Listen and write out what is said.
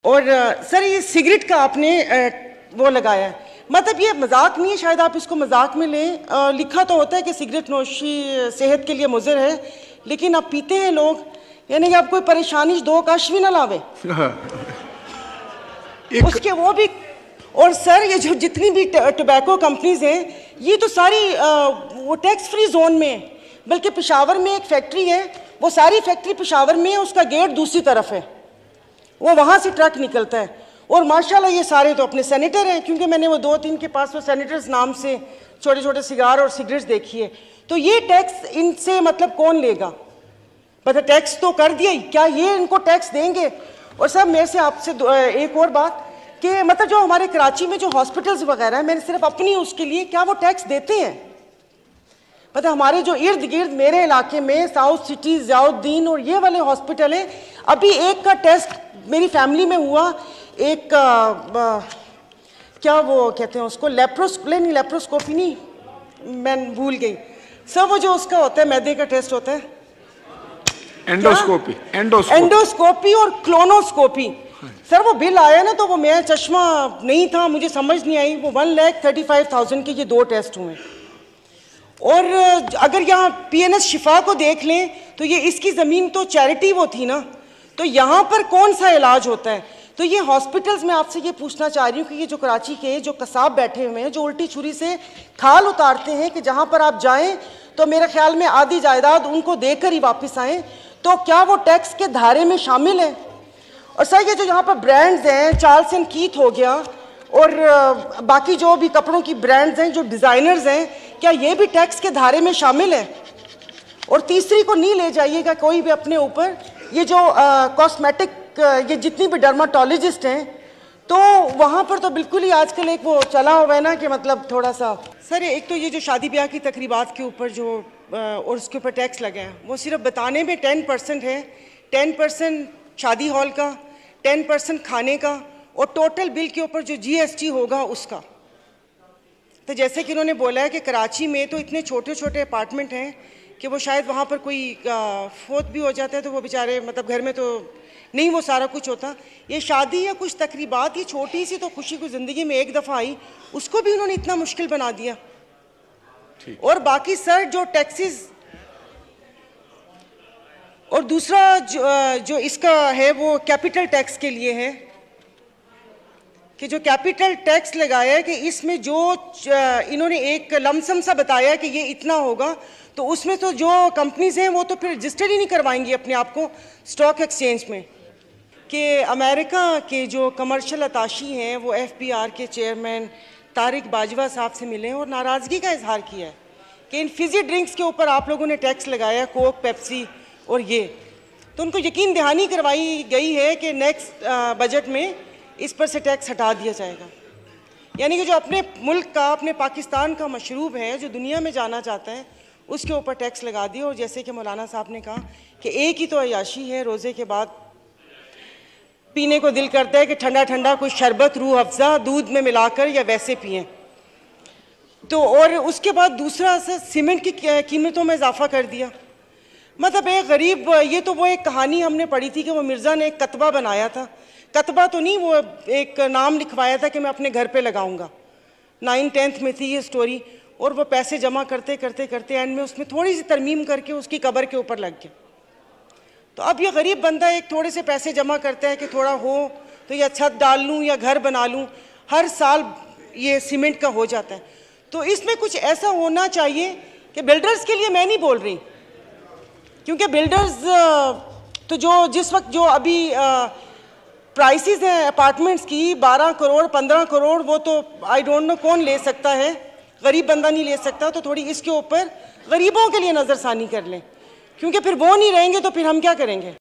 और सर ये सिगरेट का आपने वो लगाया है, मतलब ये मजाक नहीं है, शायद आप इसको मजाक में लें। लिखा तो होता है कि सिगरेट नोशी सेहत के लिए मुज़र है, लेकिन अब पीते हैं लोग, यानी कि आप कोई परेशानी दो काश भी ना लावे उसके वो भी। और सर ये जो जितनी भी टोबैको कंपनीज हैं ये तो सारी वो टैक्स फ्री जोन में है, बल्कि पेशावर में एक फैक्ट्री है, वो सारी फैक्ट्री पेशावर में है, उसका गेट दूसरी तरफ है, वो वहाँ से ट्रक निकलता है। और माशाल्लाह ये सारे तो अपने सेनेटर हैं, क्योंकि मैंने वो 2-3 के पास वो सेनेटर्स नाम से छोटे छोटे सिगार और सिगरेट्स देखी है। तो ये टैक्स इनसे मतलब कौन लेगा? मतलब टैक्स तो कर दिया ही, क्या ये इनको टैक्स देंगे? और सर मेरे से आपसे एक और बात कि मतलब जो हमारे कराची में जो हॉस्पिटल्स वगैरह हैं, मैंने सिर्फ अपनी उसके लिए, क्या वो टैक्स देते हैं? मतलब हमारे जो इर्द गिर्द मेरे इलाके में साउथ सिटी, ज़ियाउद्दीन और ये वाले हॉस्पिटल हैं, अभी एक का टेस्ट मेरी फैमिली में हुआ, एक क्या वो कहते हैं उसको, लेप्रोस्कोपी नहीं, मैं भूल गई सर, वो जो उसका होता है मैदे का टेस्ट होता है, एंडोस्कोपी और क्लोनोस्कोपी। सर वो बिल आया ना, तो वो मेरा चश्मा नहीं था, मुझे समझ नहीं आई, वो 1,35,000 के ये 2 टेस्ट हुए। और अगर यहाँ PNS शिफा को देख लें तो ये इसकी ज़मीन तो चैरिटी वो थी ना, तो यहाँ पर कौन सा इलाज होता है? तो ये हॉस्पिटल्स में आपसे ये पूछना चाह रही हूँ कि ये जो कराची के जो कसाब बैठे हुए हैं, जो उल्टी छुरी से खाल उतारते हैं कि जहाँ पर आप जाएं तो मेरे ख्याल में आधी जायदाद उनको देकर ही वापस आएँ, तो क्या वो टैक्स के धारे में शामिल है? और सर ये जो यहाँ पर ब्रांड्स हैं, चार्ल्स एंड कीथ हो गया और बाकी जो भी कपड़ों की ब्रांड्स हैं, जो डिज़ाइनर्स हैं, क्या ये भी टैक्स के धारे में शामिल है? और तीसरी को नहीं ले जाइएगा कोई भी अपने ऊपर, ये जो कॉस्मेटिक ये जितनी भी डर्माटोलॉजिस्ट हैं, तो वहाँ पर तो बिल्कुल ही आजकल एक वो चला हुआ है ना कि मतलब थोड़ा सा। सर एक तो ये जो शादी ब्याह की तकरीबात के ऊपर जो और उसके ऊपर टैक्स लगा है, वो सिर्फ बताने में 10% है, 10% शादी हॉल का, 10% खाने का, और टोटल बिल के ऊपर जो GST होगा उसका। तो जैसे कि इन्होंने बोला है कि कराची में तो इतने छोटे छोटे अपार्टमेंट हैं कि वो शायद वहाँ पर कोई फोत भी हो जाता है तो वो बेचारे मतलब घर में तो नहीं वो सारा कुछ होता। ये शादी या कुछ तकरीबात, ये छोटी सी तो खुशी को ज़िंदगी में एक दफ़ा आई, उसको भी उन्होंने इतना मुश्किल बना दिया। और बाकी सर जो टैक्सेस, और दूसरा जो इसका है वो कैपिटल टैक्स के लिए है कि जो कैपिटल टैक्स लगाया है कि इसमें जो इन्होंने एक लमसम सा बताया कि ये इतना होगा, तो उसमें तो जो कंपनीज हैं वो तो फिर रजिस्टर ही नहीं करवाएंगी अपने आप को स्टॉक एक्सचेंज में। कि अमेरिका के जो कमर्शियल अताशी हैं वो FBR के चेयरमैन तारिक बाजवा साहब से मिले और नाराज़गी का इजहार किया है कि इन फिजी ड्रिंक्स के ऊपर आप लोगों ने टैक्स लगाया, कोक, पेप्सी और ये, तो उनको यकीन दहानी करवाई गई है कि नेक्स्ट बजट में इस पर से टैक्स हटा दिया जाएगा। यानी कि जो अपने मुल्क का, अपने पाकिस्तान का मशरूब है, जो दुनिया में जाना चाहता है, उसके ऊपर टैक्स लगा दिया। और जैसे कि मौलाना साहब ने कहा कि एक ही तो अयाशी है, रोज़े के बाद पीने को दिल करता है कि ठंडा ठंडा कोई शरबत, रूह अफ़ज़ा दूध में मिलाकर या वैसे पिएँ। तो और उसके बाद दूसरा सीमेंट की कीमतों में इजाफा कर दिया। मतलब एक गरीब, ये तो वो एक कहानी हमने पढ़ी थी कि वो मिर्ज़ा ने एक कतबा बनाया था, कतबा तो नहीं, वो एक नाम लिखवाया था कि मैं अपने घर पे लगाऊंगा। 9th-10th में थी ये स्टोरी, और वो पैसे जमा करते करते करते एंड में उसमें थोड़ी सी तरमीम करके उसकी कब्र के ऊपर लग गया। तो अब ये गरीब बंदा एक थोड़े से पैसे जमा करता है कि थोड़ा हो तो या छत डाल लूँ या घर बना लूँ, हर साल ये सीमेंट का हो जाता है। तो इसमें कुछ ऐसा होना चाहिए कि बिल्डर्स के लिए मैं नहीं बोल रही, क्योंकि बिल्डर्स तो जो जिस वक्त जो अभी प्राइसेस हैं अपार्टमेंट्स की 12 करोड़ 15 करोड़, वो तो आई डोंट नो कौन ले सकता है, गरीब बंदा नहीं ले सकता। तो थोड़ी इसके ऊपर गरीबों के लिए नज़रसानी कर लें, क्योंकि फिर वो नहीं रहेंगे तो फिर हम क्या करेंगे।